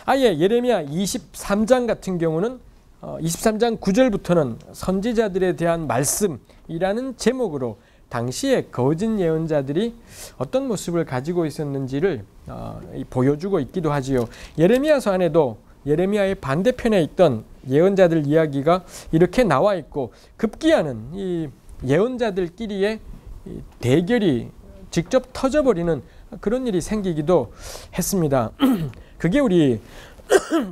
아예 예레미야 23장 같은 경우는 23장 9절부터는 선지자들에 대한 말씀이라는 제목으로 당시에 거짓 예언자들이 어떤 모습을 가지고 있었는지를 보여주고 있기도 하지요. 예레미야서 안에도 예레미야의 반대편에 있던 예언자들 이야기가 이렇게 나와 있고, 급기야는 이 예언자들끼리의 대결이 직접 터져버리는 그런 일이 생기기도 했습니다. 그게 우리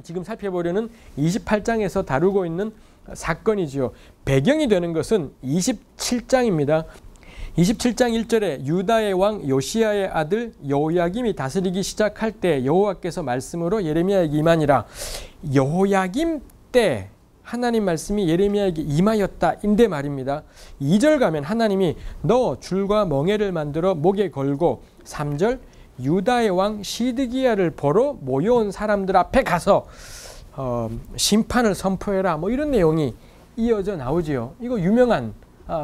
지금 살펴보려는 28장에서 다루고 있는 사건이지요. 배경이 되는 것은 27장입니다. 27장 1절에 유다의 왕 요시야의 아들 여호야김이 다스리기 시작할 때 여호와께서 말씀으로 예레미야에게 임하니라. 여호야김 때 하나님 말씀이 예레미야에게 임하였다 인데 말입니다. 2절 가면 하나님이 너 줄과 멍에를 만들어 목에 걸고, 3절 유다의 왕 시드기야를 보러 모여온 사람들 앞에 가서 심판을 선포해라, 뭐 이런 내용이 이어져 나오지요. 이거 유명한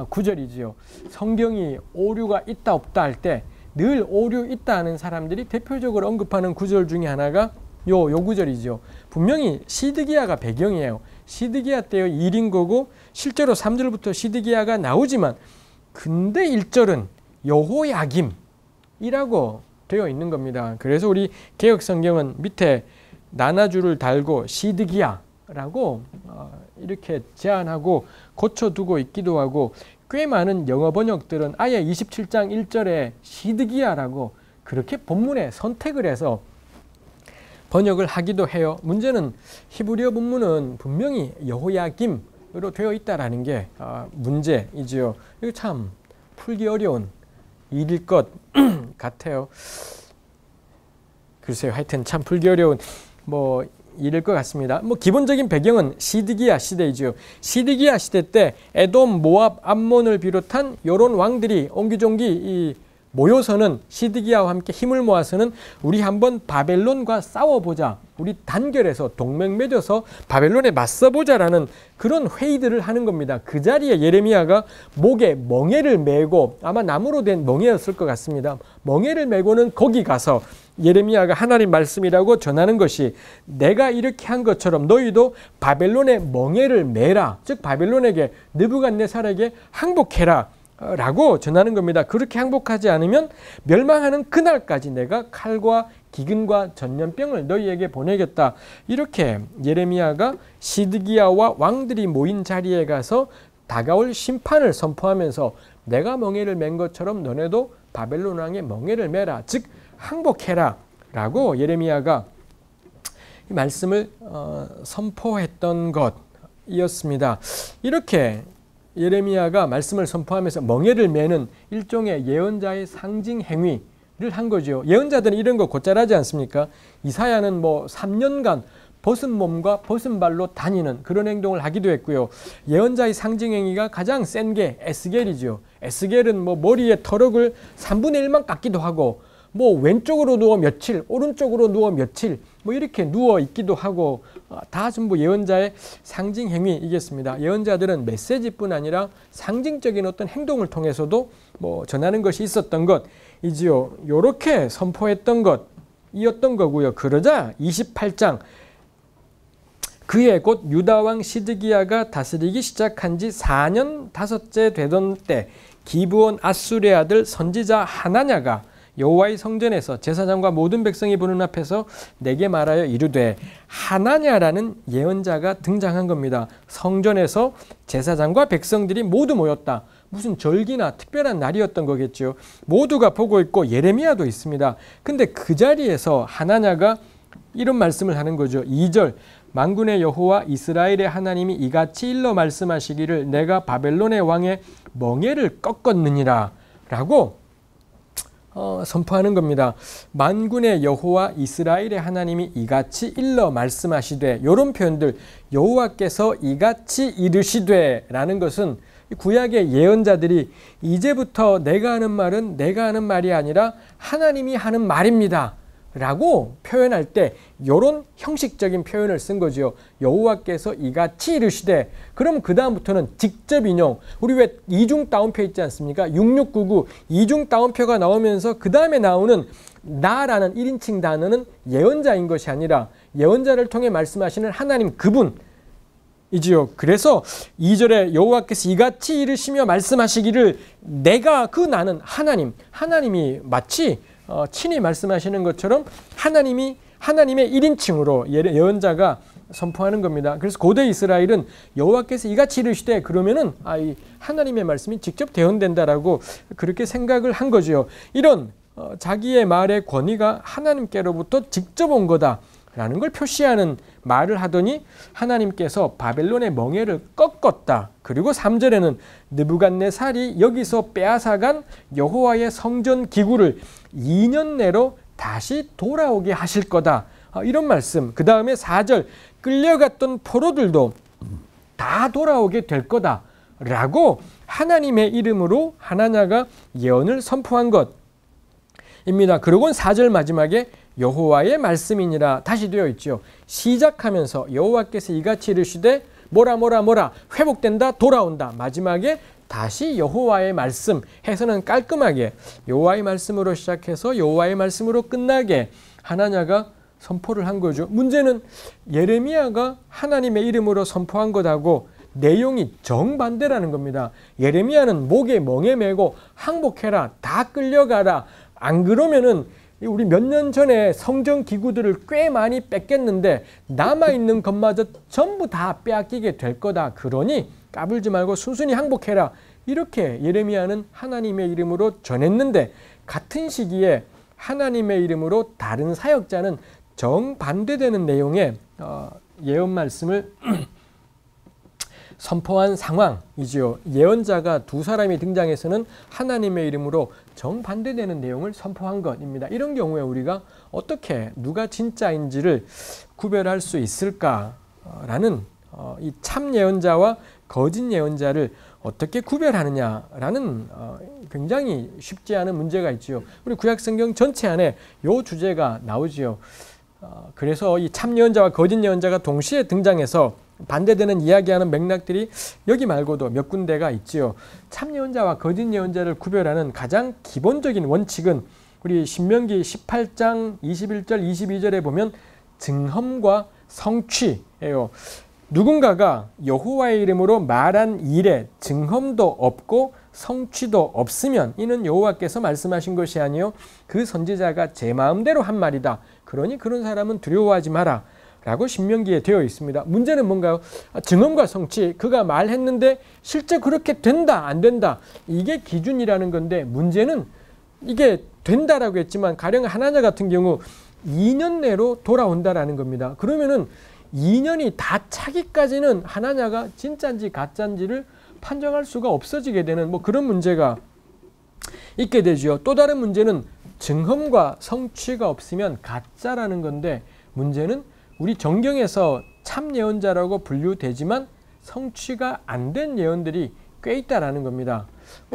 구절이지요. 성경이 오류가 있다 없다 할 때 늘 오류 있다 하는 사람들이 대표적으로 언급하는 구절 중에 하나가 요 구절이죠. 분명히 시드기야가 배경이에요. 시드기야 때의 일인 거고, 실제로 3절부터 시드기야가 나오지만 근데 1절은 여호야김이라고 되어 있는 겁니다. 그래서 우리 개역 성경은 밑에 나나줄을 달고 시드기야라고 이렇게 제안하고 고쳐두고 있기도 하고, 꽤 많은 영어 번역들은 아예 27장 1절에 시드기야라고 그렇게 본문에 선택을 해서 번역을 하기도 해요. 문제는 히브리어 본문은 분명히 여호야김으로 되어 있다라는 게 문제이지요. 이거 참 풀기 어려운 일일 것 같아요. 글쎄요, 하여튼 참 풀기 어려운 일일 것 같습니다. 기본적인 배경은 시드기야 시대이죠. 시드기야 시대 때 에돔, 모압, 암몬을 비롯한 이런 왕들이 옹기종기 모여서는 시드기야와 함께 힘을 모아서는 우리 한번 바벨론과 싸워보자, 우리 단결해서 동맹 맺어서 바벨론에 맞서보자라는 그런 회의들을 하는 겁니다. 그 자리에 예레미야가 목에 멍에를 메고, 아마 나무로 된 멍에였을 것 같습니다. 멍에를 메고는 거기 가서 예레미야가 하나님 말씀이라고 전하는 것이, 내가 이렇게 한 것처럼 너희도 바벨론의 멍에를 메라, 즉 바벨론에게, 느부갓네살에게 항복해라 라고 전하는 겁니다. 그렇게 항복하지 않으면 멸망하는 그날까지 내가 칼과 기근과 전염병을 너희에게 보내겠다. 이렇게 예레미야가 시드기야와 왕들이 모인 자리에 가서 다가올 심판을 선포하면서 내가 멍에를 맨 것처럼 너네도 바벨론 왕의 멍에를 메라, 즉 항복해라 라고 예레미야가 이 말씀을 선포했던 것이었습니다. 이렇게 예레미야가 말씀을 선포하면서 멍에를 매는 일종의 예언자의 상징 행위를 한 거죠. 예언자들은 이런 거 곧잘 하지 않습니까? 이사야는 3년간 벗은 몸과 벗은 발로 다니는 그런 행동을 하기도 했고요. 예언자의 상징 행위가 가장 센 게 에스겔이죠. 에스겔은 머리에 터럭을 3분의 1만 깎기도 하고, 왼쪽으로 누워 며칠, 오른쪽으로 누워 며칠, 이렇게 누워 있기도 하고, 다 전부 예언자의 상징 행위이겠습니다. 예언자들은 메시지뿐 아니라 상징적인 어떤 행동을 통해서도 전하는 것이 있었던 것이지요. 요렇게 선포했던 것이었던 거고요. 그러자 28장, 그해 곧 유다왕 시드기야가 다스리기 시작한 지 4년 5째 되던 때 기브온 아수르의 아들 선지자 하나냐가 여호와의 성전에서 제사장과 모든 백성이 보는 앞에서 내게 말하여 이르되, 하나냐라는 예언자가 등장한 겁니다. 성전에서 제사장과 백성들이 모두 모였다. 무슨 절기나 특별한 날이었던 거겠죠. 모두가 보고 있고 예레미야도 있습니다. 근데 그 자리에서 하나냐가 이런 말씀을 하는 거죠. 2절, 만군의 여호와 이스라엘의 하나님이 이같이 일러 말씀하시기를 내가 바벨론의 왕의 멍에를 꺾었느니라 라고 선포하는 겁니다. 만군의 여호와 이스라엘의 하나님이 이같이 일러 말씀하시되, 이런 표현들, 여호와께서 이같이 이르시되 라는 것은 구약의 예언자들이 이제부터 내가 하는 말은 내가 하는 말이 아니라 하나님이 하는 말입니다 라고 표현할 때 이런 형식적인 표현을 쓴 거지요. 여호와께서 이같이 이르시되, 그럼 그 다음부터는 직접 인용. 우리 왜 이중 따옴표 있지 않습니까? 6699 이중 따옴표가 나오면서 그 다음에 나오는 나라는 1인칭 단어는 예언자인 것이 아니라 예언자를 통해 말씀하시는 하나님 그분이지요. 그래서 2절에 여호와께서 이같이 이르시며 말씀하시기를 내가 그 나는 하나님이 마치 친히 말씀하시는 것처럼 하나님의 1인칭으로 예언자가 선포하는 겁니다. 그래서 고대 이스라엘은 여호와께서 이같이 이르시되 그러면은 이 하나님의 말씀이 직접 대언된다라고 그렇게 생각을 한 거죠. 이런 자기의 말의 권위가 하나님께로부터 직접 온 거다라는 걸 표시하는 말을 하더니 하나님께서 바벨론의 멍에를 꺾었다. 그리고 3절에는 느부갓네살이 여기서 빼앗아간 여호와의 성전 기구를 2년 내로 다시 돌아오게 하실 거다. 이런 말씀. 그 다음에 4절 끌려갔던 포로들도 다 돌아오게 될 거다라고 하나님의 이름으로 하나냐가 예언을 선포한 것입니다. 그리고 4절 마지막에 여호와의 말씀이니라 다시 되어 있죠. 시작하면서 여호와께서 이같이 이르시되 뭐라 회복된다 돌아온다. 마지막에 다시 여호와의 말씀 해서는 깔끔하게 여호와의 말씀으로 시작해서 여호와의 말씀으로 끝나게 하나냐가 선포를 한 거죠. 문제는 예레미야가 하나님의 이름으로 선포한 것하고 내용이 정반대라는 겁니다. 예레미야는 목에 멍에 매고 항복해라, 다 끌려가라. 안 그러면은 우리 몇 년 전에 성전 기구들을 꽤 많이 뺏겼는데 남아있는 것마저 전부 다 빼앗기게 될 거다. 그러니 까불지 말고 순순히 항복해라. 이렇게 예레미야는 하나님의 이름으로 전했는데 같은 시기에 하나님의 이름으로 다른 사역자는 정반대되는 내용의 예언 말씀을 선포한 상황이지요. 예언자가 두 사람이 등장해서는 하나님의 이름으로 정반대되는 내용을 선포한 것입니다. 이런 경우에 우리가 어떻게 누가 진짜인지를 구별할 수 있을까라는 이 참 예언자와 거짓 예언자를 어떻게 구별하느냐라는 굉장히 쉽지 않은 문제가 있지요. 우리 구약성경 전체 안에 이 주제가 나오지요. 그래서 이 참 예언자와 거짓 예언자가 동시에 등장해서 반대되는 이야기하는 맥락들이 여기 말고도 몇 군데가 있지요. 참 예언자와 거짓 예언자를 구별하는 가장 기본적인 원칙은 우리 신명기 18장 21절 22절에 보면 증험과 성취예요. 누군가가 여호와의 이름으로 말한 일에 증험도 없고 성취도 없으면 이는 여호와께서 말씀하신 것이 아니요 그 선지자가 제 마음대로 한 말이다. 그러니 그런 사람은 두려워하지 마라 라고 신명기에 되어 있습니다. 문제는 뭔가요? 증언과 성취, 그가 말했는데 실제 그렇게 된다 안 된다 이게 기준이라는 건데 문제는 이게 된다라고 했지만 가령 하나냐 같은 경우 2년 내로 돌아온다라는 겁니다. 그러면은 2년이 다 차기까지는 하나냐가 진짜인지 가짜인지를 판정할 수가 없어지게 되는 그런 문제가 있게 되죠. 또 다른 문제는 증험과 성취가 없으면 가짜라는 건데 문제는 우리 정경에서 참 예언자라고 분류되지만 성취가 안 된 예언들이 꽤 있다라는 겁니다.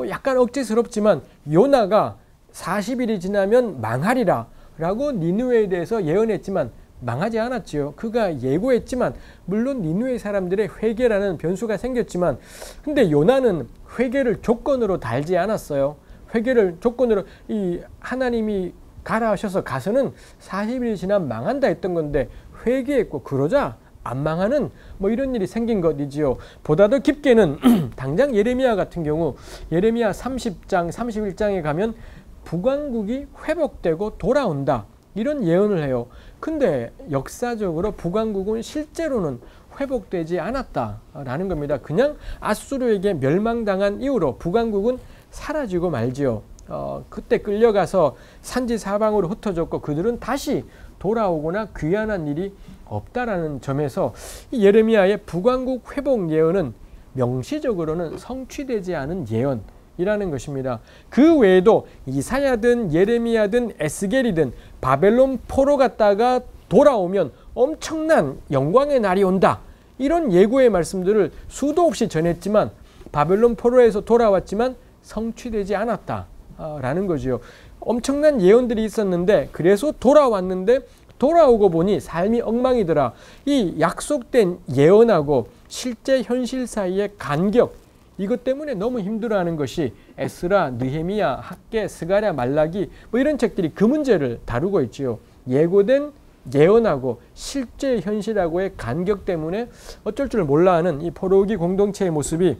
약간 억지스럽지만 요나가 40일이 지나면 망하리라 라고 니느웨에 대해서 예언했지만 망하지 않았지요. 그가 예고했지만 물론 니느웨 사람들의 회개라는 변수가 생겼지만 근데 요나는 회개를 조건으로 달지 않았어요. 회개를 조건으로 이 하나님이 가라 하셔서 가서는 40일이 지나면 망한다 했던 건데 회개했고 그러자 안 망하는 이런 일이 생긴 것이지요. 보다 더 깊게는 당장 예레미야 같은 경우 예레미야 30장 31장에 가면 북왕국이 회복되고 돌아온다 이런 예언을 해요. 근데 역사적으로 북왕국은 실제로는 회복되지 않았다라는 겁니다. 그냥 아수르에게 멸망당한 이후로 북왕국은 사라지고 말지요. 그때 끌려가서 산지 사방으로 흩어졌고 그들은 다시 돌아오거나 귀환한 일이 없다라는 점에서 이 예레미야의 북왕국 회복 예언은 명시적으로는 성취되지 않은 예언이라는 것입니다. 그 외에도 이사야든 예레미야든 에스겔이든 바벨론 포로 갔다가 돌아오면 엄청난 영광의 날이 온다. 이런 예고의 말씀들을 수도 없이 전했지만 바벨론 포로에서 돌아왔지만 성취되지 않았다라는 거죠. 엄청난 예언들이 있었는데 그래서 돌아왔는데 돌아오고 보니 삶이 엉망이더라. 이 약속된 예언하고 실제 현실 사이의 간격 이것 때문에 너무 힘들어하는 것이 에스라, 느헤미야, 학개, 스가랴, 말라기 뭐 이런 책들이 그 문제를 다루고 있지요. 예고된 예언하고 실제 현실하고의 간격 때문에 어쩔 줄 몰라 하는 이 포로기 공동체의 모습이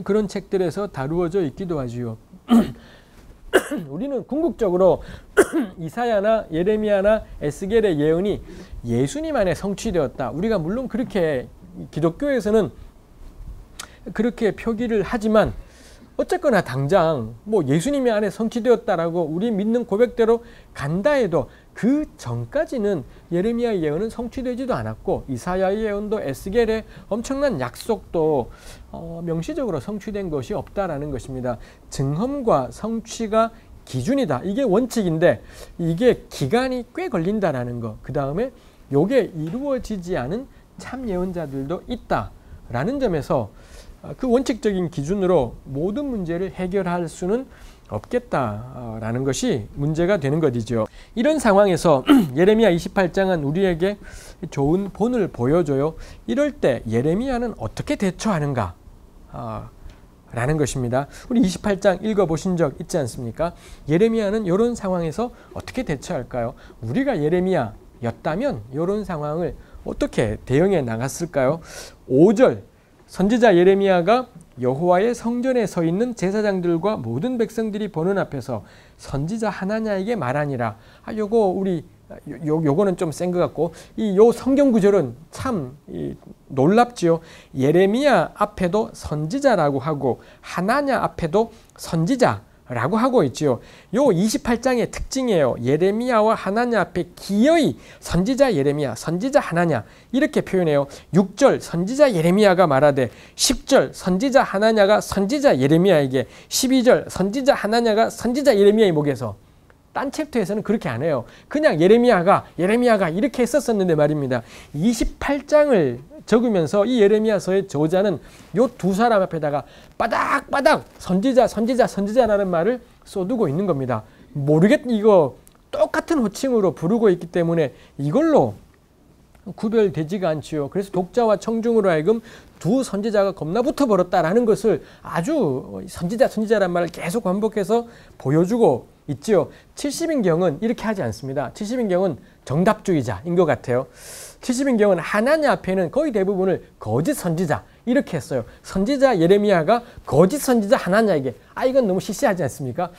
그런 책들에서 다루어져 있기도 하지요. 우리는 궁극적으로 이사야나 예레미야나 에스겔의 예언이 예수님 안에 성취되었다. 우리가 물론 그렇게 기독교에서는 그렇게 표기를 하지만 어쨌거나 당장 뭐 예수님의 안에 성취되었다라고 우리 믿는 고백대로 간다 해도 그 전까지는 예레미야의 예언은 성취되지도 않았고 이사야의 예언도 에스겔의 엄청난 약속도 명시적으로 성취된 것이 없다라는 것입니다. 증험과 성취가 기준이다. 이게 원칙인데 이게 기간이 꽤 걸린다라는 거. 그 다음에 이게 이루어지지 않은 참 예언자들도 있다라는 점에서 그 원칙적인 기준으로 모든 문제를 해결할 수는 없겠다라는 것이 문제가 되는 것이죠. 이런 상황에서 예레미야 28장은 우리에게 좋은 본을 보여줘요. 이럴 때 예레미야는 어떻게 대처하는가 라는 것입니다. 우리 28장 읽어보신 적 있지 않습니까? 예레미야는 이런 상황에서 어떻게 대처할까요? 우리가 예레미야였다면 이런 상황을 어떻게 대응해 나갔을까요? 5절 선지자 예레미야가 여호와의 성전에 서 있는 제사장들과 모든 백성들이 보는 앞에서 선지자 하나냐에게 말하니라. 요거는 좀 센 것 같고 요 성경 구절은 참 놀랍지요. 예레미야 앞에도 선지자라고 하고 하나냐 앞에도 선지자라고 하고 있지요. 요 28장의 특징이에요. 예레미야와 하나냐 앞에 기어이 선지자 예레미야, 선지자 하나냐 이렇게 표현해요. 6절 선지자 예레미야가 말하되 10절 선지자 하나냐가 선지자 예레미야에게 12절 선지자 하나냐가 선지자 예레미야의 목에서 딴 챕터에서는 그렇게 안 해요. 그냥 예레미야가 이렇게 했었는데 말입니다. 28장을 적으면서 이 예레미야서의 저자는 요 두 사람 앞에다가 바닥바닥 선지자라는 말을 쏟고 있는 겁니다. 이거 똑같은 호칭으로 부르고 있기 때문에 이걸로 구별되지가 않지요. 그래서 독자와 청중으로 하여금 두 선지자가 겁나 붙어버렸다라는 것을 아주 선지자라는 말을 계속 반복해서 보여주고 있지요. 70인경은 이렇게 하지 않습니다. 70인경은 정답주의자인 것 같아요. 70인경은 하나냐 앞에는 거의 대부분을 거짓 선지자 이렇게 했어요. 선지자 예레미야가 거짓 선지자 하나냐에게 이건 너무 시시하지 않습니까?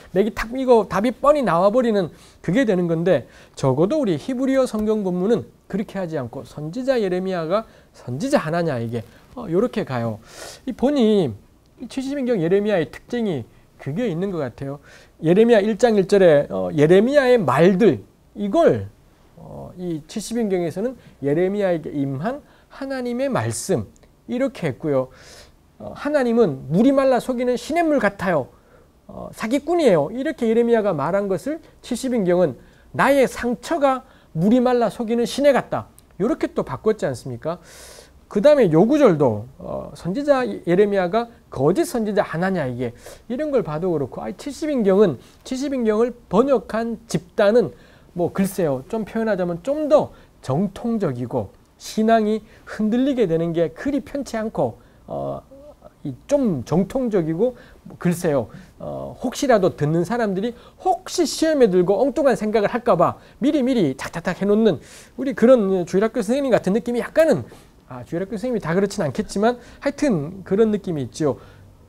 이거 답이 뻔히 나와버리는 그게 되는 건데 적어도 우리 히브리어 성경 본문은 그렇게 하지 않고 선지자 예레미야가 선지자 하나냐에게 이렇게 가요. 이 보니 70인경 예레미야의 특징이 그게 있는 것 같아요. 예레미야 1장 1절에 예레미야의 말들 이걸 이 70인경에서는 예레미야에게 임한 하나님의 말씀 이렇게 했고요. 하나님은 물이 말라 속이는 시냇물 같아요. 사기꾼이에요. 이렇게 예레미야가 말한 것을 70인경은 나의 상처가 물이 말라 속이는 시내 같다. 이렇게 또 바꿨지 않습니까? 그 다음에 요 구절도 선지자 예레미야가 거짓 선지자 하나냐에게 이런 걸 봐도 그렇고 70인경을 번역한 집단은 뭐 글쎄요 좀 표현하자면 좀 더 정통적이고 신앙이 흔들리게 되는 게 그리 편치 않고 좀 정통적이고 글쎄요 혹시라도 듣는 사람들이 혹시 시험에 들고 엉뚱한 생각을 할까봐 미리 탁탁탁 해놓는 우리 그런 주일학교 선생님 같은 느낌이 약간은 주일학교 선생님이 다 그렇진 않겠지만 하여튼 그런 느낌이 있죠.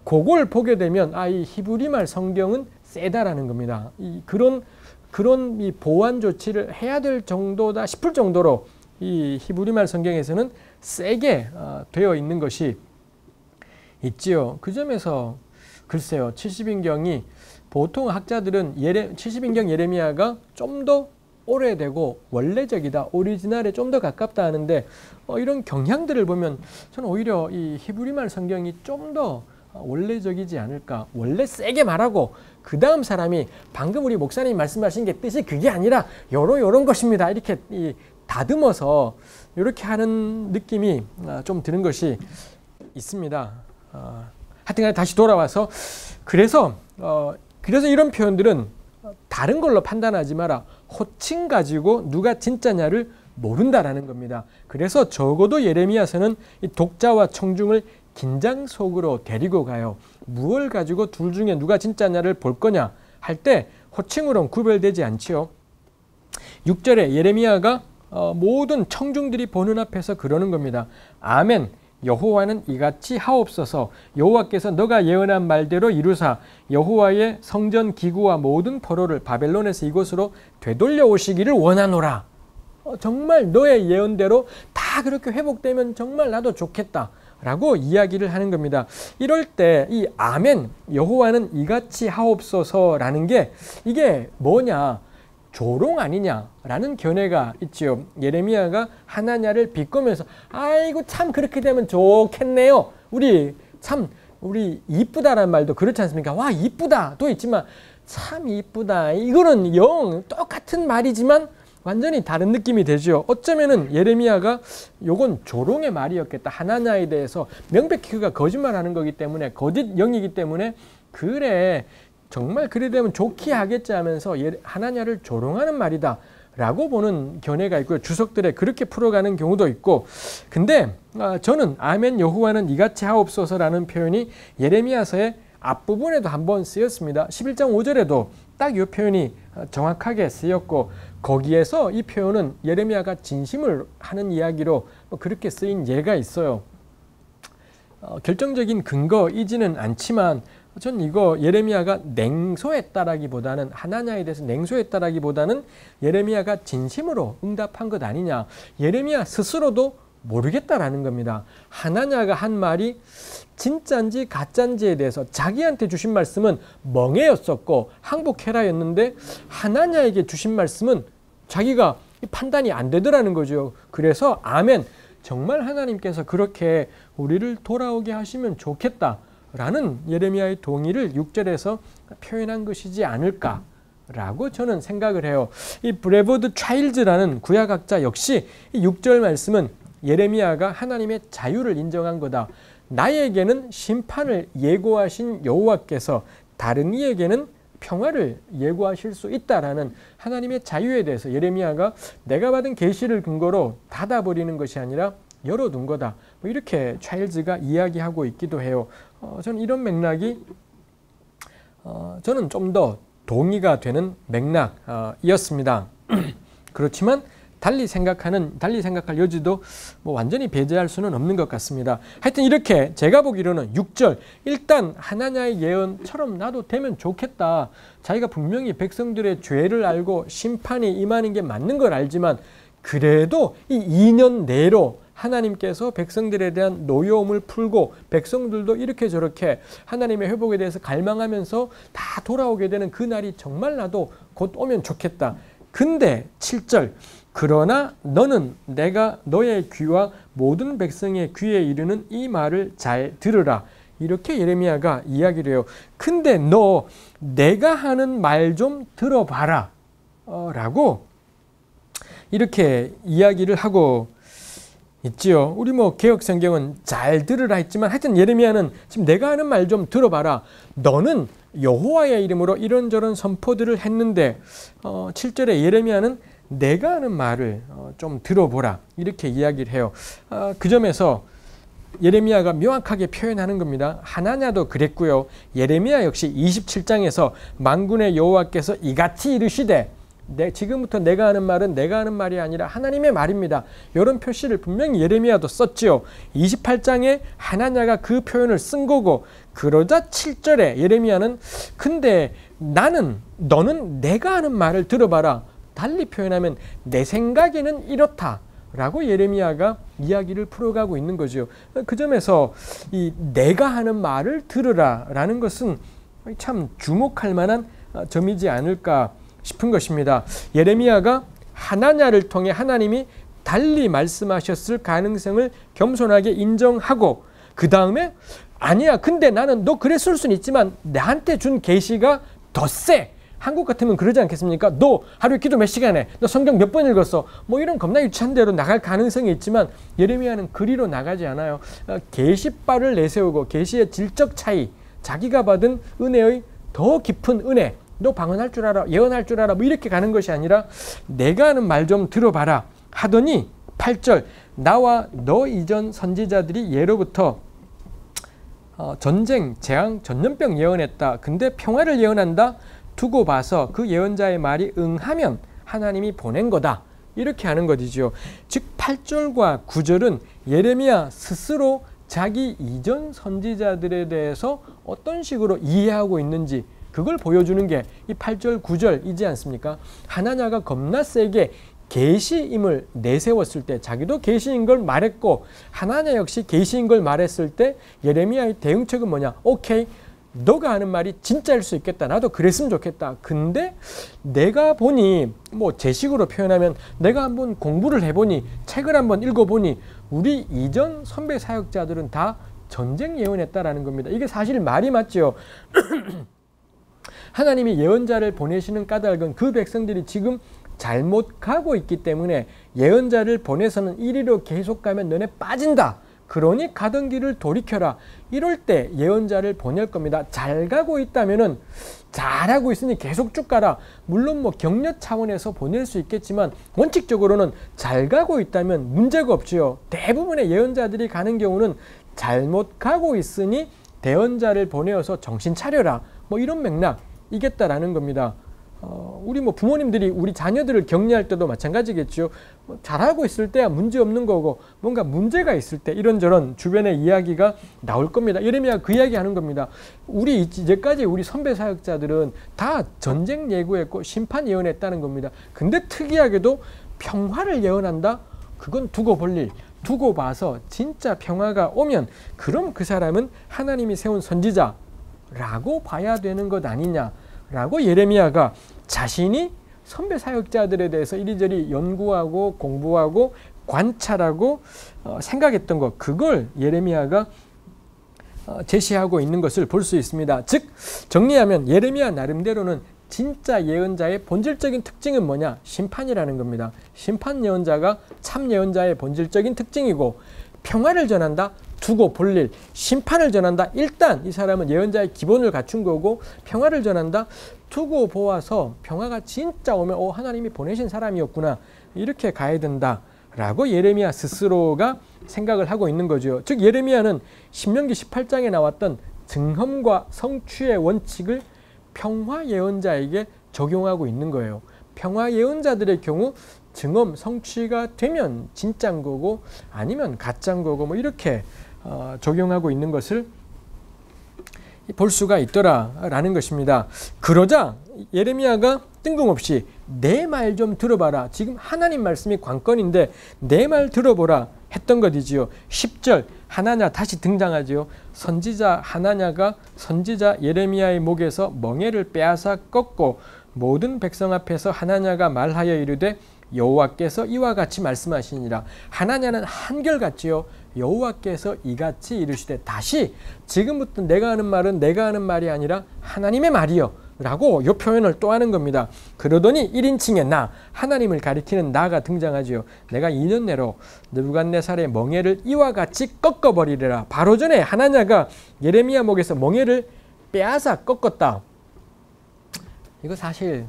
그걸 보게 되면 이 히브리말 성경은 세다라는 겁니다. 그런 이 보완 조치를 해야 될 정도다 싶을 정도로 이 히브리말 성경에서는 세게 되어 있는 것이 있지요. 그 점에서 글쎄요 70인경이 보통 학자들은 70인경 예레미야가 좀 더 오래되고 원래적이다, 오리지널에 좀 더 가깝다 하는데 이런 경향들을 보면 저는 오히려 이 히브리말 성경이 좀 더 원래적이지 않을까. 원래 세게 말하고 그 다음 사람이 방금 우리 목사님이 말씀하신 게 뜻이 그게 아니라 요런 것입니다. 이렇게 다듬어서 이렇게 하는 느낌이 좀 드는 것이 있습니다. 하여튼간에 다시 돌아와서 그래서 이런 표현들은 다른 걸로 판단하지 마라. 호칭 가지고 누가 진짜냐를 모른다라는 겁니다. 그래서 적어도 예레미야서는 이 독자와 청중을 긴장 속으로 데리고 가요. 무엇을 가지고 둘 중에 누가 진짜냐를 볼 거냐 할 때 호칭으로는 구별되지 않지요. 6절에 예레미야가 모든 청중들이 보는 앞에서 그러는 겁니다. 아멘. 여호와는 이같이 하옵소서. 여호와께서 너가 예언한 말대로 이루사 여호와의 성전 기구와 모든 포로를 바벨론에서 이곳으로 되돌려 오시기를 원하노라. 정말 너의 예언대로 다 그렇게 회복되면 정말 나도 좋겠다 라고 이야기를 하는 겁니다. 이럴 때 이 아멘 여호와는 이같이 하옵소서라는 게 이게 뭐냐, 조롱 아니냐라는 견해가 있지요. 예레미야가 하나냐를 비꼬면서 아이고 참 그렇게 되면 좋겠네요. 우리 이쁘다라는 말도 그렇지 않습니까? 와 이쁘다도 있지만 참 이쁘다 이거는 영 똑같은 말이지만 완전히 다른 느낌이 되죠. 어쩌면은 예레미야가 요건 조롱의 말이었겠다. 하나냐에 대해서 명백히 그가 거짓말하는 거기 때문에 거짓 영이기 때문에 그래 정말 그래 되면 좋게 하겠지 하면서 하나냐를 조롱하는 말이다 라고 보는 견해가 있고요. 주석들에 그렇게 풀어가는 경우도 있고, 근데 저는 아멘 여호와는 이같이 하옵소서라는 표현이 예레미야서의 앞부분에도 한번 쓰였습니다. 11장 5절에도 딱 이 표현이 정확하게 쓰였고, 거기에서 이 표현은 예레미야가 진심을 하는 이야기로 그렇게 쓰인 예가 있어요. 결정적인 근거이지는 않지만 전 이거 예레미야가 냉소했다라기보다는 하나냐에 대해서 냉소했다라기보다는 예레미야가 진심으로 응답한 것 아니냐. 예레미야 스스로도 모르겠다라는 겁니다. 하나냐가 한 말이 진짜인지 가짜인지에 대해서 자기한테 주신 말씀은 멍해였었고 항복해라였는데 하나냐에게 주신 말씀은 자기가 판단이 안 되더라는 거죠. 그래서 아멘 정말 하나님께서 그렇게 우리를 돌아오게 하시면 좋겠다 라는 예레미야의 동의를 6절에서 표현한 것이지 않을까라고 저는 생각을 해요. 이 브레버드 차일즈라는 구약학자 역시 이 6절 말씀은 예레미야가 하나님의 자유를 인정한 거다. 나에게는 심판을 예고하신 여호와께서 다른 이에게는 평화를 예고하실 수 있다라는 하나님의 자유에 대해서 예레미야가 내가 받은 계시를 근거로 닫아버리는 것이 아니라 열어둔 거다. 뭐 이렇게 차일즈가 이야기하고 있기도 해요. 저는 이런 맥락이 저는 좀 더 동의가 되는 맥락이었습니다. 그렇지만 달리 생각할 여지도 뭐 완전히 배제할 수는 없는 것 같습니다. 하여튼 이렇게 제가 보기로는 6절 일단 하나냐의 예언처럼 나도 되면 좋겠다. 자기가 분명히 백성들의 죄를 알고 심판이 임하는 게 맞는 걸 알지만 그래도 이 2년 내로 하나님께서 백성들에 대한 노여움을 풀고 백성들도 이렇게 저렇게 하나님의 회복에 대해서 갈망하면서 다 돌아오게 되는 그 날이 정말 나도 곧 오면 좋겠다. 근데 7절 그러나 너는 내가 너의 귀와 모든 백성의 귀에 이르는 이 말을 잘 들으라. 이렇게 예레미야가 이야기를 해요. 근데 너 내가 하는 말 좀 들어봐라 라고 이렇게 이야기를 하고 있지요. 우리 뭐 개혁성경은 잘 들으라 했지만 하여튼 예레미야는 지금 내가 하는 말 좀 들어봐라. 너는 여호와의 이름으로 이런저런 선포들을 했는데 7절에 예레미야는 내가 하는 말을 좀 들어보라 이렇게 이야기를 해요. 그 점에서 예레미야가 명확하게 표현하는 겁니다. 하나냐도 그랬고요. 예레미야 역시 27장에서 만군의 여호와께서 이같이 이르시되 지금부터 내가 하는 말은 내가 하는 말이 아니라 하나님의 말입니다. 이런 표시를 분명히 예레미야도 썼지요. 28장에 하나냐가 그 표현을 쓴 거고 그러자 7절에 예레미야는 근데 너는 내가 하는 말을 들어봐라. 달리 표현하면 내 생각에는 이렇다 라고 예레미야가 이야기를 풀어가고 있는 거죠. 그 점에서 이 내가 하는 말을 들으라 라는 것은 참 주목할 만한 점이지 않을까 싶은 것입니다. 예레미야가 하나냐를 통해 하나님이 달리 말씀하셨을 가능성을 겸손하게 인정하고 그 다음에 아니야 근데 나는 너 그랬을 수는 있지만 나한테 준 계시가 더 세. 한국 같으면 그러지 않겠습니까? 너 하루에 기도 몇 시간 해? 너 성경 몇 번 읽었어? 뭐 이런 겁나 유치한 대로 나갈 가능성이 있지만 예레미야는 그리로 나가지 않아요. 계시바를 내세우고 계시의 질적 차이, 자기가 받은 은혜의 더 깊은 은혜, 너 방언할 줄 알아, 예언할 줄 알아 뭐 이렇게 가는 것이 아니라 내가 하는 말 좀 들어봐라 하더니 8절 나와 너 이전 선지자들이 예로부터 전쟁, 재앙, 전염병 예언했다. 근데 평화를 예언한다. 두고 봐서 그 예언자의 말이 응하면 하나님이 보낸 거다. 이렇게 하는 것이죠. 즉 8절과 9절은 예레미야 스스로 자기 이전 선지자들에 대해서 어떤 식으로 이해하고 있는지 그걸 보여주는 게 이 8절, 9절이지 않습니까? 하나냐가 겁나 세게 계시임을 내세웠을 때 자기도 계시인 걸 말했고 하나냐 역시 계시인 걸 말했을 때 예레미야의 대응책은 뭐냐? 오케이, 너가 하는 말이 진짜일 수 있겠다. 나도 그랬으면 좋겠다. 근데 내가 보니 뭐 제 식으로 표현하면 내가 한번 공부를 해보니 책을 한번 읽어보니 우리 이전 선배 사역자들은 다 전쟁 예언했다라는 겁니다. 이게 사실 말이 맞죠. 하나님이 예언자를 보내시는 까닭은 그 백성들이 지금 잘못 가고 있기 때문에 예언자를 보내서는 이리로 계속 가면 너네 빠진다. 그러니 가던 길을 돌이켜라. 이럴 때 예언자를 보낼 겁니다. 잘 가고 있다면은 잘하고 있으니 계속 쭉 가라. 물론 뭐 격려 차원에서 보낼 수 있겠지만 원칙적으로는 잘 가고 있다면 문제가 없지요. 대부분의 예언자들이 가는 경우는 잘못 가고 있으니 대언자를 보내어서 정신 차려라. 뭐 이런 맥락이겠다라는 겁니다. 우리 뭐 부모님들이 우리 자녀들을 격려할 때도 마찬가지겠죠. 잘하고 있을 때야 문제 없는 거고 뭔가 문제가 있을 때 이런저런 주변의 이야기가 나올 겁니다. 예레미야가 그 이야기 하는 겁니다. 우리 이제까지 우리 선배 사역자들은 다 전쟁 예고했고 심판 예언했다는 겁니다. 근데 특이하게도 평화를 예언한다? 그건 두고 볼 일. 두고 봐서 진짜 평화가 오면 그럼 그 사람은 하나님이 세운 선지자라고 봐야 되는 것 아니냐라고 예레미야가 자신이 선배 사역자들에 대해서 이리저리 연구하고 공부하고 관찰하고 생각했던 것, 그걸 예레미야가 제시하고 있는 것을 볼 수 있습니다. 즉 정리하면 예레미야 나름대로는 진짜 예언자의 본질적인 특징은 뭐냐? 심판이라는 겁니다. 심판 예언자가 참 예언자의 본질적인 특징이고 평화를 전한다? 두고 볼 일. 심판을 전한다? 일단 이 사람은 예언자의 기본을 갖춘 거고 평화를 전한다? 두고 보아서 평화가 진짜 오면 하나님이 보내신 사람이었구나. 이렇게 가야 된다라고 예레미야 스스로가 생각을 하고 있는 거죠. 즉 예레미야는 신명기 18장에 나왔던 증험과 성취의 원칙을 평화 예언자에게 적용하고 있는 거예요. 평화 예언자들의 경우 증험, 성취가 되면 진짜인 거고 아니면 가짜인 거고 뭐 이렇게 적용하고 있는 것을 볼 수가 있더라라는 것입니다. 그러자 예레미야가 뜬금없이 내 말 좀 들어봐라. 지금 하나님 말씀이 관건인데 내 말 들어보라 했던 것이지요. 10절 하나냐 다시 등장하지요. 선지자 하나냐가 선지자 예레미야의 목에서 멍에를 빼앗아 꺾고 모든 백성 앞에서 하나냐가 말하여 이르되 여호와께서 이와 같이 말씀하시니라. 하나냐는 한결같지요. 여호와께서 이같이 이르시되 다시 지금부터 내가 하는 말은 내가 하는 말이 아니라 하나님의 말이요 라고 이 표현을 또 하는 겁니다. 그러더니 1인칭의 나, 하나님을 가리키는 나가 등장하지요. 내가 2년 내로 느부갓네살의 멍에를 이와 같이 꺾어버리리라. 바로 전에 하나냐가 예레미야 목에서 멍에를 빼앗아 꺾었다. 이거 사실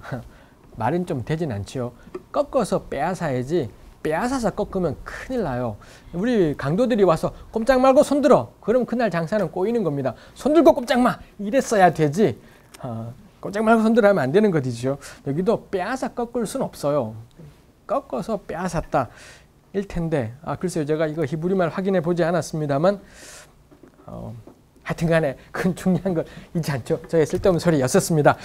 말은 좀 되진 않죠. 꺾어서 빼앗아야지 빼앗아서 꺾으면 큰일 나요. 우리 강도들이 와서 꼼짝 말고 손들어. 그럼 그날 장사는 꼬이는 겁니다. 손들고 꼼짝 마! 이랬어야 되지. 꼼짝 말고 손들어 하면 안 되는 것이죠. 여기도 빼앗아 꺾을 수는 없어요. 꺾어서 빼앗았다 일 텐데 글쎄요. 제가 이거 히브리말 확인해 보지 않았습니다만 하여튼 간에 그건 중요한 건 있지 않죠. 저의 쓸데없는 소리였었습니다.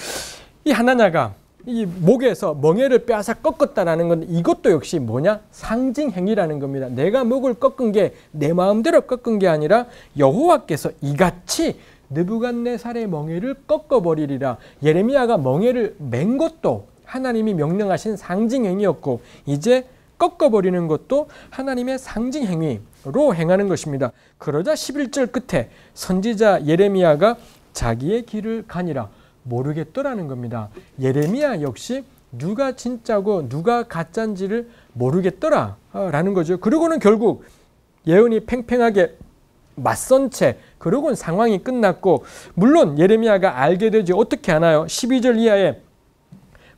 이 하나냐가 이 목에서 멍에를 빼앗아 꺾었다라는 건 이것도 역시 뭐냐? 상징 행위라는 겁니다. 내가 목을 꺾은 게 내 마음대로 꺾은 게 아니라 여호와께서 이같이 느부갓네살의 멍에를 꺾어버리리라. 예레미야가 멍에를 맨 것도 하나님이 명령하신 상징 행위였고 이제 꺾어버리는 것도 하나님의 상징 행위로 행하는 것입니다. 그러자 11절 끝에 선지자 예레미야가 자기의 길을 가니라. 모르겠더라는 겁니다. 예레미야 역시 누가 진짜고 누가 가짜인지를 모르겠더라라는 거죠. 그리고는 결국 예언이 팽팽하게 맞선 채 그러고는 상황이 끝났고 물론 예레미야가 알게 되지 어떻게 하나요? 12절 이하에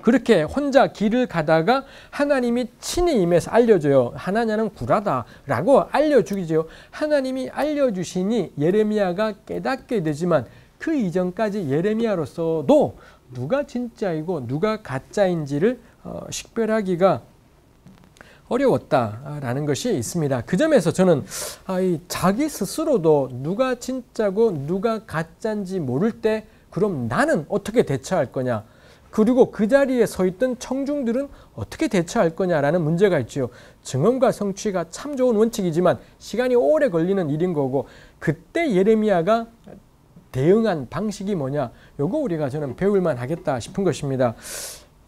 그렇게 혼자 길을 가다가 하나님이 친히 임해서 알려줘요. 하나냐는 구라다라고 알려주기죠. 하나님이 알려주시니 예레미야가 깨닫게 되지만 그 이전까지 예레미야로서도 누가 진짜이고 누가 가짜인지를 식별하기가 어려웠다라는 것이 있습니다. 그 점에서 저는 자기 스스로도 누가 진짜고 누가 가짜인지 모를 때 그럼 나는 어떻게 대처할 거냐, 그리고 그 자리에 서 있던 청중들은 어떻게 대처할 거냐라는 문제가 있죠. 증언과 성취가 참 좋은 원칙이지만 시간이 오래 걸리는 일인 거고, 그때 예레미야가 대응한 방식이 뭐냐, 요거 우리가 저는 배울만 하겠다 싶은 것입니다.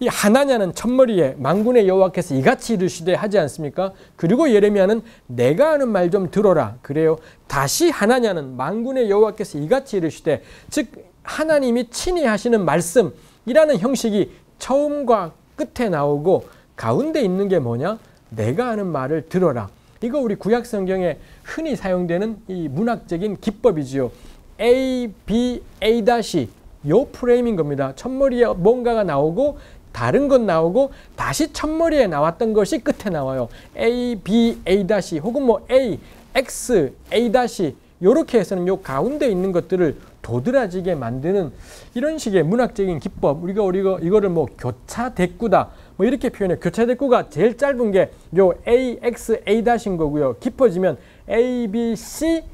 이 하나냐는 첫머리에 만군의 여호와께서 이같이 이르시되 하지 않습니까? 그리고 예레미야는 내가 하는 말 좀 들어라 그래요. 다시 하나냐는 만군의 여호와께서 이같이 이르시되, 즉 하나님이 친히 하시는 말씀이라는 형식이 처음과 끝에 나오고 가운데 있는 게 뭐냐? 내가 하는 말을 들어라. 이거 우리 구약 성경에 흔히 사용되는 이 문학적인 기법이지요. A, B, A 다시 요 프레임인 겁니다. 첫머리에 뭔가가 나오고 다른 건 나오고 다시 첫머리에 나왔던 것이 끝에 나와요. A, B, A 다시 혹은 뭐 A, X, A 다시 요렇게 해서는 요 가운데 있는 것들을 도드라지게 만드는 이런 식의 문학적인 기법, 우리가 이거를 뭐 교차 대꾸다 뭐 이렇게 표현해요. 교차 대꾸가 제일 짧은 게 요 A, X, A 다시인 거고요. 깊어지면 A, B, C,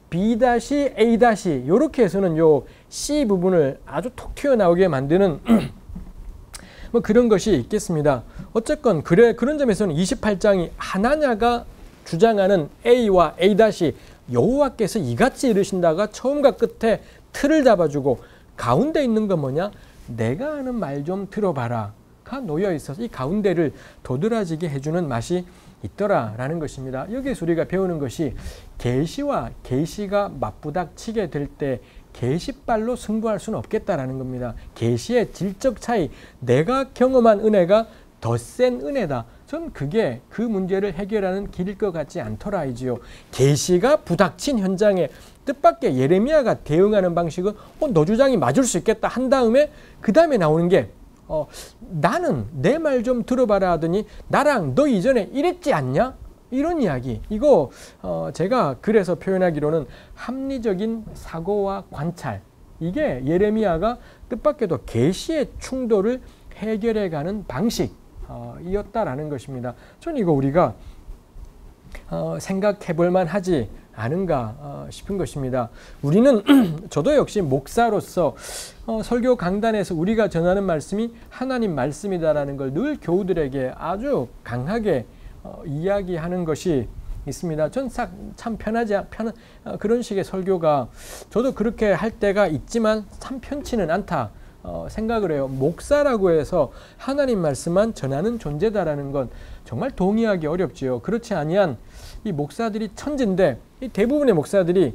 B 다시, A 다시 요렇게 해서는 요 C 부분을 아주 톡 튀어나오게 만드는 뭐 그런 것이 있겠습니다. 어쨌건 그런 점에서는 28장이 하나냐가 주장하는 A와 A 다시 여호와께서 이같이 이르신다가 처음과 끝에 틀을 잡아주고, 가운데 있는 건 뭐냐? 내가 하는 말 좀 들어봐라 가 놓여 있어서 이 가운데를 도드라지게 해주는 맛이 있더라라는 것입니다. 여기서 우리가 배우는 것이 계시와 계시가 맞부닥치게 될 때 계시빨로 승부할 수는 없겠다라는 겁니다. 계시의 질적 차이, 내가 경험한 은혜가 더 센 은혜다. 전 그게 그 문제를 해결하는 길일 것 같지 않더라이지요. 계시가 부닥친 현장에 뜻밖의 예레미야가 대응하는 방식은 너 주장이 맞을 수 있겠다 한 다음에 그 다음에 나오는 게 나는 내 말 좀 들어봐라 하더니 나랑 너 이전에 이랬지 않냐? 이런 이야기. 이거 제가 그래서 표현하기로는 합리적인 사고와 관찰. 이게 예레미야가 뜻밖에도 계시의 충돌을 해결해가는 방식이었다라는 것입니다. 저는 이거 우리가 생각해볼 만하지 않은가 싶은 것입니다. 우리는 저도 역시 목사로서 설교 강단에서 우리가 전하는 말씀이 하나님 말씀이다라는 걸 늘 교우들에게 아주 강하게 이야기하는 것이 있습니다. 전 참 편하지 편한 그런 식의 설교가 저도 그렇게 할 때가 있지만 참 편치는 않다 생각을 해요. 목사라고 해서 하나님 말씀만 전하는 존재다라는 건 정말 동의하기 어렵지요. 그렇지 아니한 이 목사들이 천진데 이 대부분의 목사들이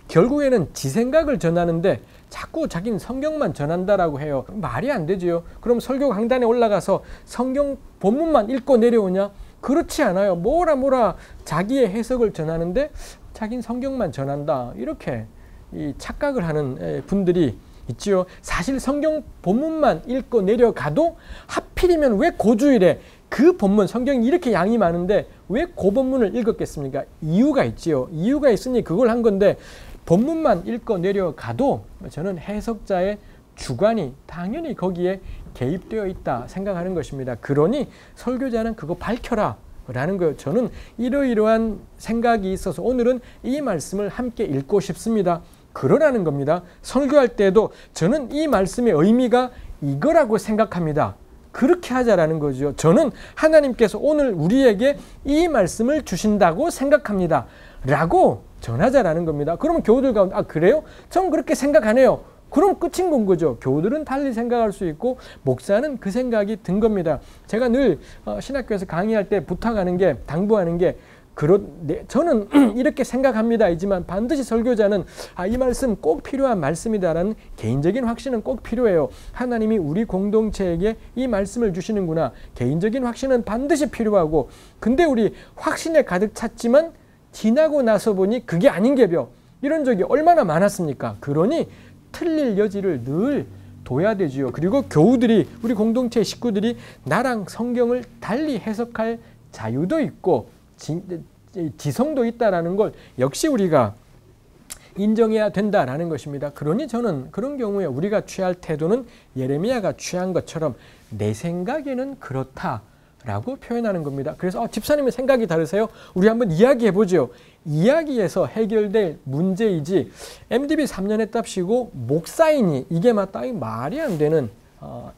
결국에는 지 생각을 전하는데 자꾸 자기는 성경만 전한다라고 해요. 말이 안 되지요. 그럼 설교 강단에 올라가서 성경 본문만 읽고 내려오냐? 그렇지 않아요. 뭐라 자기의 해석을 전하는데 자기는 성경만 전한다. 이렇게 이 착각을 하는 분들이 있지요. 사실 성경 본문만 읽고 내려가도 하필이면 왜 고주일에 그 본문 성경이 이렇게 양이 많은데 왜 그 본문을 읽었겠습니까? 이유가 있지요. 이유가 있으니 그걸 한 건데 본문만 읽고 내려가도 저는 해석자의 주관이 당연히 거기에 개입되어 있다 생각하는 것입니다. 그러니 설교자는 그거 밝혀라 라는 거예요. 저는 이러이러한 생각이 있어서 오늘은 이 말씀을 함께 읽고 싶습니다. 그러라는 겁니다. 설교할 때도 저는 이 말씀의 의미가 이거라고 생각합니다. 그렇게 하자라는 거죠. 저는 하나님께서 오늘 우리에게 이 말씀을 주신다고 생각합니다. 라고 전하자라는 겁니다. 그러면 교우들 가운데 그래요? 전 그렇게 생각 안 해요. 그럼 끝인 건 거죠. 교우들은 달리 생각할 수 있고 목사는 그 생각이 든 겁니다. 제가 늘 신학교에서 강의할 때 부탁하는 게 당부하는 게 저는 이렇게 생각합니다이지만 반드시 설교자는 이 말씀 꼭 필요한 말씀이다라는 개인적인 확신은 꼭 필요해요. 하나님이 우리 공동체에게 이 말씀을 주시는구나. 개인적인 확신은 반드시 필요하고 근데 우리 확신에 가득 찼지만 지나고 나서 보니 그게 아닌 게벼. 이런 적이 얼마나 많았습니까? 그러니 틀릴 여지를 늘 둬야 되지요. 그리고 교우들이, 우리 공동체 식구들이 나랑 성경을 달리 해석할 자유도 있고 지성도 있다라는 걸 역시 우리가 인정해야 된다라는 것입니다. 그러니 저는 그런 경우에 우리가 취할 태도는 예레미야가 취한 것처럼 내 생각에는 그렇다라고 표현하는 겁니다. 그래서 집사님의 생각이 다르세요? 우리 한번 이야기해보죠. 이야기에서 해결될 문제이지 MDB 3년 했답시고 목사이니 이게 맞다, 말이 안 되는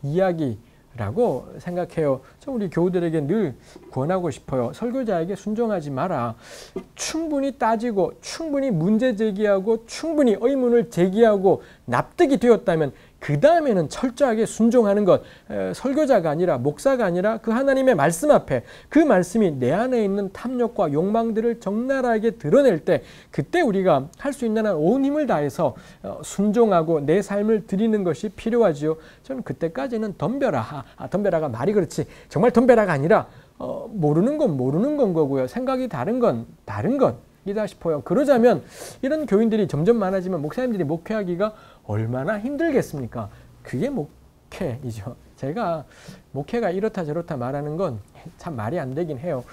이야기라고 생각해요. 저 우리 교우들에게 늘 권하고 싶어요. 설교자에게 순종하지 마라. 충분히 따지고 충분히 문제 제기하고 충분히 의문을 제기하고 납득이 되었다면 그 다음에는 철저하게 순종하는 것, 설교자가 아니라 목사가 아니라 그 하나님의 말씀 앞에 그 말씀이 내 안에 있는 탐욕과 욕망들을 적나라하게 드러낼 때 그때 우리가 할 수 있는 한 온 힘을 다해서 순종하고 내 삶을 드리는 것이 필요하지요. 저는 그때까지는 덤벼라. 덤벼라가 말이 그렇지 정말 덤벼라가 아니라 모르는 건 모르는 건 거고요. 생각이 다른 건 다른 것이다 싶어요. 그러자면 이런 교인들이 점점 많아지면 목사님들이 목회하기가 얼마나 힘들겠습니까? 그게 목회이죠. 제가 목회가 이렇다 저렇다 말하는 건 참 말이 안 되긴 해요.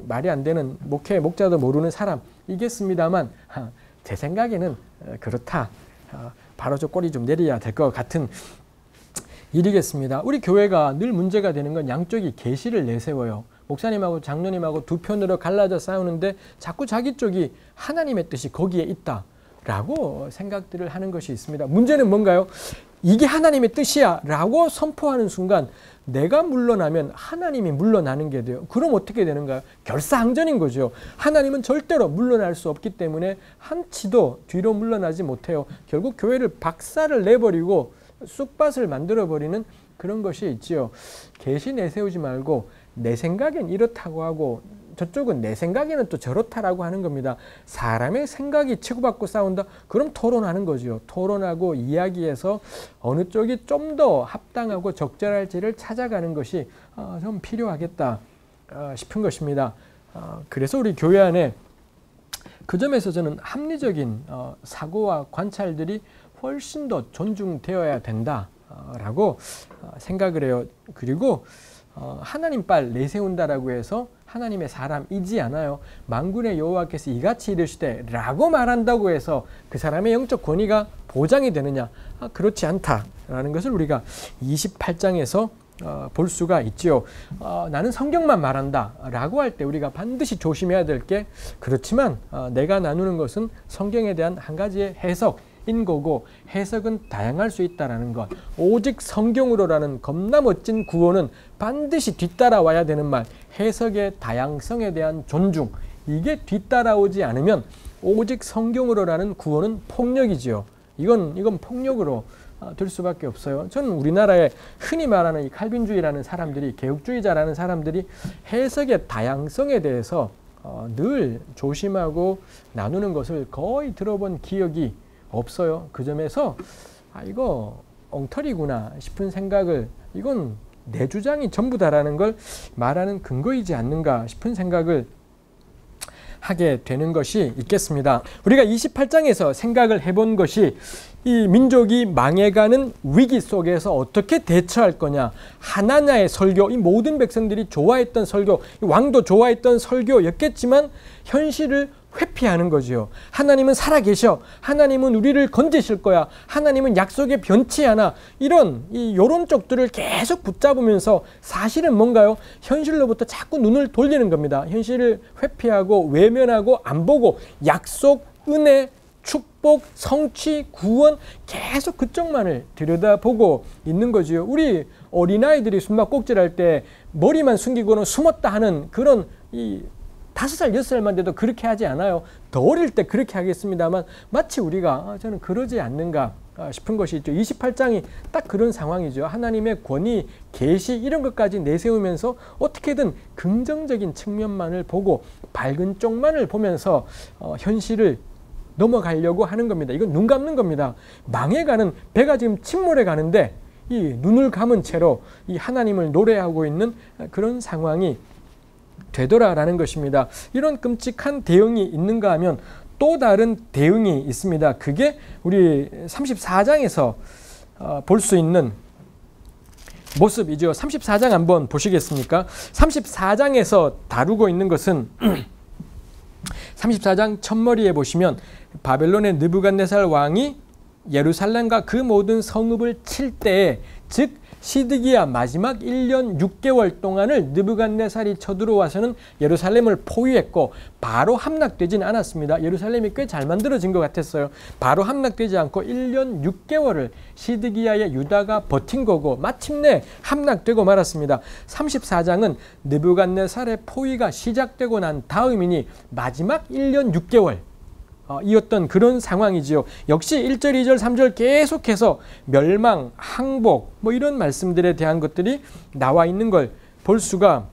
말이 안 되는 목회 목자도 모르는 사람이겠습니다만 제 생각에는 그렇다. 바로 저 꼬리 좀 내려야 될 것 같은 일이겠습니다. 우리 교회가 늘 문제가 되는 건 양쪽이 계시를 내세워요. 목사님하고 장로님하고 두 편으로 갈라져 싸우는데 자꾸 자기 쪽이 하나님의 뜻이 거기에 있다 라고 생각들을 하는 것이 있습니다. 문제는 뭔가요? 이게 하나님의 뜻이야 라고 선포하는 순간 내가 물러나면 하나님이 물러나는 게 돼요. 그럼 어떻게 되는가요? 결사항전인 거죠. 하나님은 절대로 물러날 수 없기 때문에 한치도 뒤로 물러나지 못해요. 결국 교회를 박살을 내버리고 쑥밭을 만들어버리는 그런 것이 있지요. 계시 내세우지 말고 내 생각엔 이렇다고 하고 저쪽은 내 생각에는 또 저렇다라고 하는 겁니다. 사람의 생각이 치고받고 싸운다? 그럼 토론하는 거죠. 토론하고 이야기해서 어느 쪽이 좀 더 합당하고 적절할지를 찾아가는 것이 좀 필요하겠다 싶은 것입니다. 그래서 우리 교회 안에 그 점에서 저는 합리적인 사고와 관찰들이 훨씬 더 존중되어야 된다라고 생각을 해요. 그리고 하나님 빨 내세운다라고 해서 하나님의 사람이지 않아요. 만군의 여호와께서 이같이 이르시되 라고 말한다고 해서 그 사람의 영적 권위가 보장이 되느냐? 그렇지 않다라는 것을 우리가 28장에서 볼 수가 있죠. 나는 성경만 말한다 라고 할 때 우리가 반드시 조심해야 될 게 그렇지만 내가 나누는 것은 성경에 대한 한 가지의 해석인 거고 해석은 다양할 수 있다는 것. 오직 성경으로라는 겁나 멋진 구호는 반드시 뒤따라와야 되는 말. 해석의 다양성에 대한 존중. 이게 뒤따라오지 않으면 오직 성경으로라는 구호는 폭력이지요. 이건 폭력으로 될 수밖에 없어요. 저는 우리나라에 흔히 말하는 이 칼빈주의라는 사람들이, 개혁주의자라는 사람들이 해석의 다양성에 대해서 늘 조심하고 나누는 것을 거의 들어본 기억이 없어요. 그 점에서 이거 엉터리구나 싶은 생각을, 이건 내 주장이 전부다라는 걸 말하는 근거이지 않는가 싶은 생각을 하게 되는 것이 있겠습니다. 우리가 28장에서 생각을 해본 것이 이 민족이 망해가는 위기 속에서 어떻게 대처할 거냐. 하나냐의 설교, 이 모든 백성들이 좋아했던 설교, 왕도 좋아했던 설교였겠지만 현실을 회피하는 거지요. 하나님은 살아계셔. 하나님은 우리를 건지실 거야. 하나님은 약속에 변치 않아. 이런 쪽들을 계속 붙잡으면서 사실은 뭔가요? 현실로부터 자꾸 눈을 돌리는 겁니다. 현실을 회피하고 외면하고 안 보고 약속, 은혜, 축복, 성취, 구원 계속 그쪽만을 들여다보고 있는 거지요. 우리 어린아이들이 숨막꼭질할 때 머리만 숨기고는 숨었다 하는 그런 5살, 6살만 돼도 그렇게 하지 않아요. 더 어릴 때 그렇게 하겠습니다만 마치 우리가 저는 그러지 않는가 싶은 것이 있죠. 28장이 딱 그런 상황이죠. 하나님의 권위, 계시 이런 것까지 내세우면서 어떻게든 긍정적인 측면만을 보고 밝은 쪽만을 보면서 현실을 넘어가려고 하는 겁니다. 이건 눈 감는 겁니다. 망해가는 배가 지금 침몰해 가는데 이 눈을 감은 채로 이 하나님을 노래하고 있는 그런 상황이 되더라라는 것입니다. 이런 끔찍한 대응이 있는가 하면 또 다른 대응이 있습니다. 그게 우리 34장에서 볼 수 있는 모습이죠. 34장 한번 보시겠습니까? 34장에서 다루고 있는 것은 34장 첫머리에 보시면 바벨론의 느부갓네살 왕이 예루살렘과 그 모든 성읍을 칠 때에, 즉 시드기야 마지막 1년 6개월 동안을 느부갓네살이 쳐들어와서는 예루살렘을 포위했고 바로 함락되진 않았습니다. 예루살렘이 꽤 잘 만들어진 것 같았어요. 바로 함락되지 않고 1년 6개월을 시드기야의 유다가 버틴 거고 마침내 함락되고 말았습니다. 34장은 느부갓네살의 포위가 시작되고 난 다음이니 마지막 1년 6개월 이었던 그런 상황이지요. 역시 1절, 2절, 3절 계속해서 멸망, 항복 뭐 이런 말씀들에 대한 것들이 나와 있는 걸 볼 수가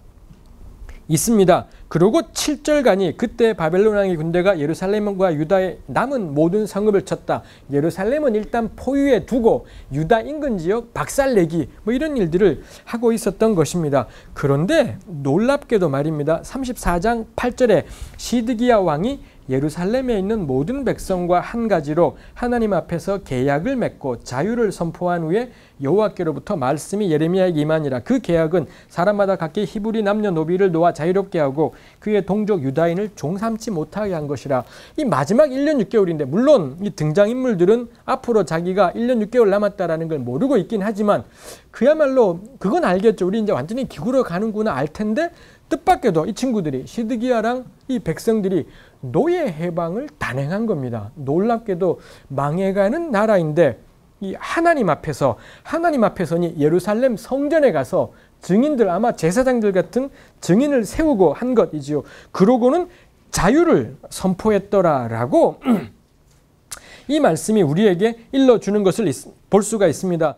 있습니다. 그리고 7절간이 그때 바벨론 왕의 군대가 예루살렘과 유다의 남은 모든 성읍을 쳤다. 예루살렘은 일단 포위해 두고 유다 인근 지역 박살내기 뭐 이런 일들을 하고 있었던 것입니다. 그런데 놀랍게도 말입니다. 34장 8절에 시드기야 왕이 예루살렘에 있는 모든 백성과 한 가지로 하나님 앞에서 계약을 맺고 자유를 선포한 후에 여호와께로부터 말씀이 예레미야에게 임하니라. 그 계약은 사람마다 각기 히브리 남녀노비를 놓아 자유롭게 하고 그의 동족 유다인을 종삼지 못하게 한 것이라. 이 마지막 1년 6개월인데 물론 이 등장인물들은 앞으로 자기가 1년 6개월 남았다라는 걸 모르고 있긴 하지만 그야말로 그건 알겠죠. 우리 이제 완전히 기구로 가는구나 알 텐데 뜻밖에도 이 친구들이 시드기야랑 이 백성들이 노예 해방을 단행한 겁니다. 놀랍게도 망해가는 나라인데 이 하나님 앞에서니 예루살렘 성전에 가서 증인들 아마 제사장들 같은 증인을 세우고 한 것이지요. 그러고는 자유를 선포했더라라고 이 말씀이 우리에게 일러주는 것을 볼 수가 있습니다.